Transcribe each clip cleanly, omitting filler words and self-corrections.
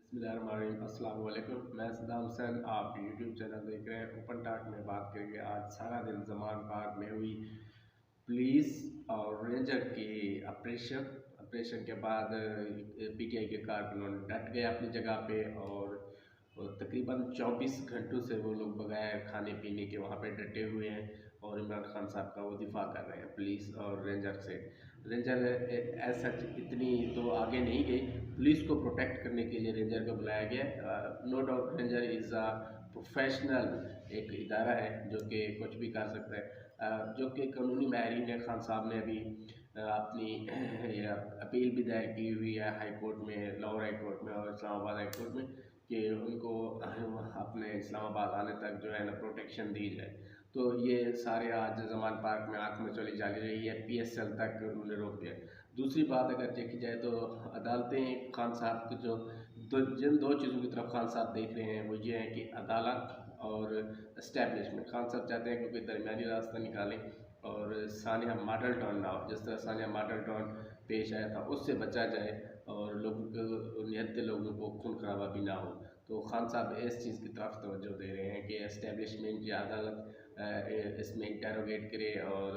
बिस्मिल्लाहिर्रहमानिर्रहीम। अस्सलाम वालेकुम। मैं सद्दाम हुसैन, आप यूट्यूब चैनल देख रहे हैं। ओपन टॉक में बात करेंगे। आज सारा दिन ज़मान पार्क में हुई पुलिस और रेंजर के ऑपरेशन के बाद पीटीआई के कारकुनों डट गए अपनी जगह पे और तकरीबन 24 घंटों से वो लोग बगैर खाने पीने के वहाँ पे डटे हुए हैं और इमरान खान साहब का वो दिफा कर रहे हैं पुलिस और रेंजर से। रेंजर ऐसा इतनी तो आगे नहीं गई। पुलिस को प्रोटेक्ट करने के लिए रेंजर को बुलाया गया। No doubt ranger is a professional एक इदारा है जो कि कुछ भी कर सकता है। जो कि कानूनी माहिरीन ने खान साहब ने अभी अपनी अपील भी दायर की हुई है हाई कोर्ट में, लाहौर हाई कोर्ट में और इस्लामाबाद हाई कोर्ट में, कि उनको अपने इस्लामाबाद आने तक जो है ना प्रोटेक्शन दी जाए। तो ये सारे आज ज़मान पार्क में आँख में चली जा रही है। PSL तक उन्होंने रोक दिया। दूसरी बात अगर देखी जाए तो अदालतें खान साहब को जिन दो चीज़ों की तरफ खान साहब देख रहे हैं वो ये है कि अदालत और इस्टेब्लिशमेंट। खान साहब चाहते हैं कि कोई दरमियानी रास्ता निकालें और सानिया मॉडल टाउन ना हो। जिस तरह सानिया मॉडल टाउन पेश आया था उससे बचा जाए और लोगों को निहत्ते लोगों को खून खराबा भी ना हो। तो खान साहब इस चीज़ की तरफ तवज्जो दे रहे हैं कि इस्टेब्लिशमेंट या अदालत इसमें इंटेरोगेट करे और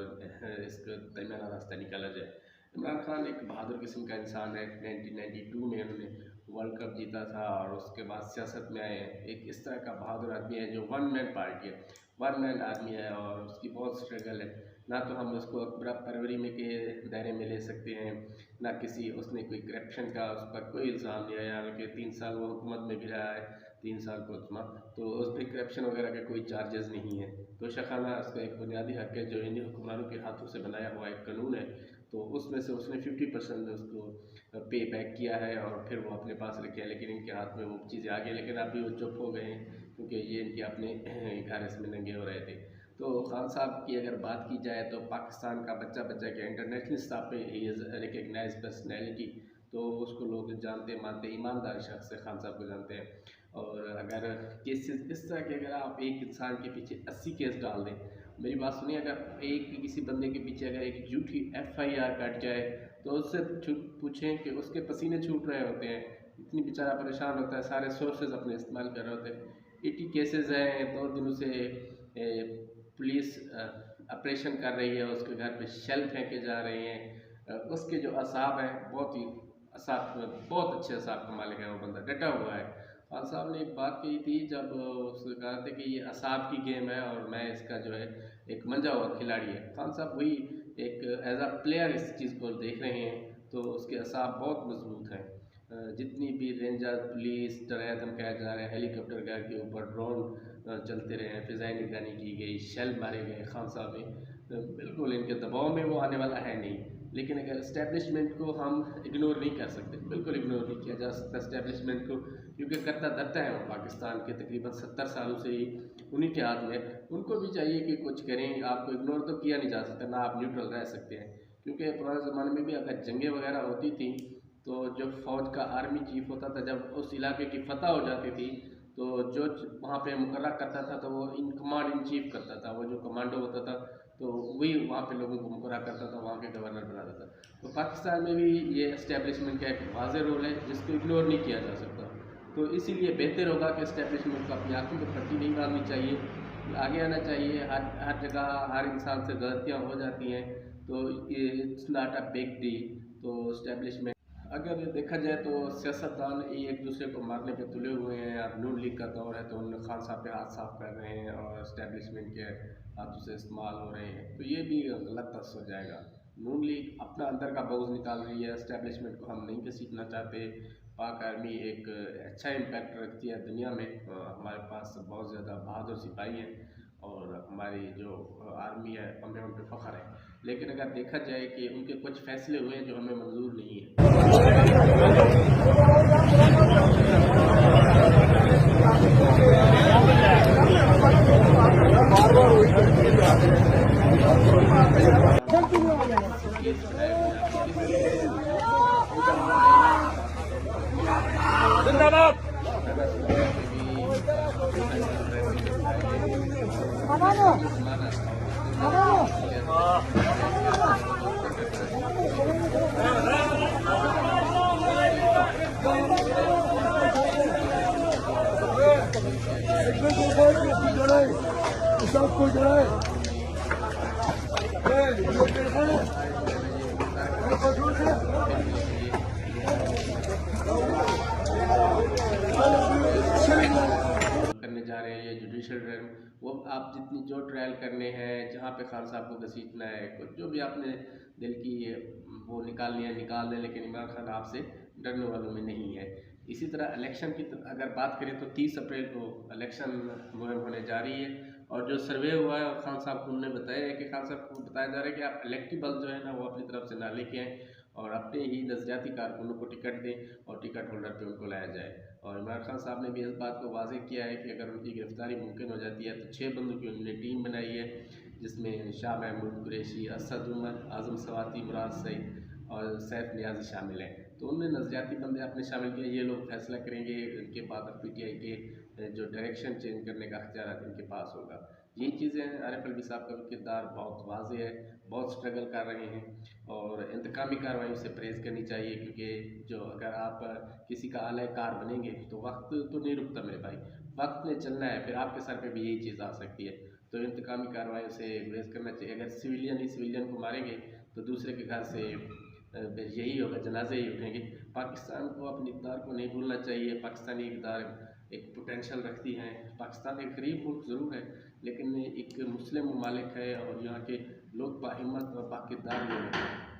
इसका दरमियाना रास्ता निकाला जाए। इमरान खान एक बहादुर किस्म का इंसान है। 1992 में उन्होंने वर्ल्ड कप जीता था और उसके बाद सियासत में आए। एक इस तरह का बहादुर आदमी है जो वन मैन पार्टी है, वन मैन आदमी है और उसकी बहुत स्ट्रगल है। ना तो हम उसको अकबर परवरी में के दायरे में ले सकते हैं, ना किसी उसने कोई करप्शन का उस पर कोई इल्ज़ाम नहीं आया। कि 3 साल वो हुकूमत में भी रहा है, 3 साल को तो उस पर करप्शन वगैरह के कोई चार्जेस नहीं है। तो शखाना उसका एक बुनियादी हक है जो इन्हीं हुक्मरानों के हाथों से बनाया हुआ एक कानून है। तो उसमें से उसने 50% उसको पे बैक किया है और फिर वो अपने पास रखे हैं। लेकिन इनके हाथ में वो चीज़ें आ गई, लेकिन अभी वो चुप हो गए हैं क्योंकि ये इनके अपने घर इसमें नंगे हो रहे थे। तो खान साहब की अगर बात की जाए तो पाकिस्तान का बच्चा के इंटरनेशनल स्तर पे ही इज़ रिकग्नाइज पर्सनैलिटी। तो उसको लोग जानते मानते, ईमानदार शख्स से खान साहब को जानते हैं। और अगर केसेस इस तरह के अगर आप एक इंसान के पीछे 80 केस डाल दें, मेरी बात सुनिए, अगर एक किसी बंदे के पीछे अगर एक झूठी FIR कट जाए तो उससे पूछें कि उसके पसीने छूट रहे होते हैं, इतनी बेचारा परेशान होता है, सारे सोर्सेज अपने इस्तेमाल कर रहे होते हैं। 80 केसेस हैं, 2 दिनों से पुलिस ऑपरेशन कर रही है, उसके घर पे शेल फेंके जा रहे हैं। उसके जो असाब हैं बहुत अच्छे असाब का मालिक है, वो बंदा डटा हुआ है। खान साहब ने एक बात कही थी जब उसने कहा था कि ये असाब की गेम है और मैं इसका जो है एक मंजा हुआ खिलाड़ी है। खान साहब वही एक एज अ प्लेयर इस चीज़ को देख रहे हैं। तो उसके असाब बहुत मजबूत हैं। जितनी भी रेंजर पुलिस तैनात हम कहा जा रहे हैं, हेलीकॉप्टर घर के ऊपर ड्रोन चलते रहे हैं, फ़िज़ाई निगरानी की गई, शेल मारे गए, खान साहब ने बिल्कुल इनके दबाव में वो आने वाला है नहीं। लेकिन अगर इस्टेब्लिशमेंट को हम इग्नोर नहीं कर सकते, बिल्कुल इग्नोर नहीं किया जा सकता इस्टेब्लिशमेंट को, क्योंकि करता धरता है वो पाकिस्तान के तकरीबन 70 सालों से ही उन्हीं के हाथ में। उनको भी चाहिए कि कुछ करें। आपको इग्नोर तो किया नहीं जा सकता, ना आप न्यूट्रल रह सकते हैं। क्योंकि पुराने ज़माने में भी अगर जंगें वगैरह होती थी तो जो फ़ौज का आर्मी चीफ होता था, जब उस इलाके की फतह हो जाती थी तो जो वहाँ पे मुकर्रर करता था तो वो कमांड इन चीफ करता था। वो जो कमांडो होता था तो वही वहाँ पे लोगों को मुकर्रर करता था, वहाँ के गवर्नर बनाता था। तो पाकिस्तान में भी ये इस्टेब्लिशमेंट का एक वाज़ेह रोल है जिसको इग्नोर नहीं किया जा सकता। तो इसीलिए बेहतर होगा कि इस्टेब्लिशमेंट को अपनी आँखों पर पट्टी नहीं बांधनी चाहिए, आगे आना चाहिए। हर जगह हर इंसान से गलतियाँ हो जाती हैं, तो ये it's not a big deal. तो इस्टेब्लिशमेंट अगर देखा जाए तो सियासतदान एक दूसरे को मारने पे तुले हुए हैं। अब नून लीग का दौर है तो उन खान साहब पे हाथ साफ कर रहे हैं और इस्टेब्लिशमेंट के हाथों से इस्तेमाल हो रहे हैं। तो ये भी गलत तस हो जाएगा। नून लीग अपना अंदर का बोझ निकाल रही है, इस्टेब्लिशमेंट को हम नहीं घसीटना चाहते। पाक आर्मी एक अच्छा इम्पैक्ट रखती है दुनिया में। हमारे पास बहुत ज़्यादा बहादुर सिपाही हैं और हमारी जो आर्मी है हमें उन पर फ़ख्र है। लेकिन अगर देखा जाए कि उनके कुछ फैसले हुए हैं जो हमें मंजूर नहीं है। जिंदाबाद। करने जा रहे हैं ये जुडिशल ट्रायल, वो आप जितनी जो ट्रायल करने हैं, जहाँ पे खान साहब को घसीटना है, कुछ जो भी आपने दिल की वो निकालनी है निकाल दें, लेकिन इमरान खान आपसे डरने वालों में नहीं है। इसी तरह इलेक्शन की अगर बात करें तो 30 अप्रैल को इलेक्शन मुहिम होने जा रही है, और जो सर्वे हुआ है और खान साहब को उन्होंने बताया है कि खान साहब को बताया जा रहा है कि आप इलेक्टेबल जो है ना वो अपनी तरफ से ना लेके आएँ और अपने ही नज़रियाती कारकुनों को टिकट दें और टिकट होल्डर पे उनको लाया जाए। और इमरान खान साहब ने भी इस बात को वाज़ेह किया है कि अगर उनकी गिरफ्तारी मुमकिन हो जाती है तो 6 बंदों की उन्होंने टीम बनाई है, जिसमें शाह महमूद कुरैशी, असद उमर, आज़म सवाती, मुराद सईद और सैफ नियाज़ी शामिल हैं। तो उन्होंने नज़रियाती बंदे अपने शामिल किए, ये लोग फैसला करेंगे, इनके बाद पीटीआई के जो डायरेक्शन चेंज करने का अख्तियार इनके पास होगा। यही चीज़ें हैं। आरिफ अलवी साहब का भी किरदार बहुत वाज़ेह है, बहुत स्ट्रगल कर रहे हैं और इंतकामी कार्रवाई से परहेज़ करनी चाहिए, क्योंकि जो अगर आप किसी का आला कार बनेंगे तो वक्त तो नहीं रुकता मेरे भाई, वक्त ने चलना है, फिर आपके सर पे भी यही चीज़ आ सकती है। तो इंतकामी कार्रवाई से गुरेज करना चाहिए। अगर सिविलियन ही सिविलियन को मारेंगे तो दूसरे के घर से फिर यही होगा, जनाजे ही उठेंगे। पाकिस्तान को अपनी इक़्तिदार को नहीं भूलना चाहिए। पाकिस्तानी इक़्तिदार एक पोटेंशल रखती हैं। पाकिस्तान एक गरीब मुल्क ज़रूर है, लेकिन एक मुस्लिम ममालिक है और यहाँ के लोग बाहिम्मत और बाकिरदार लोग हैं।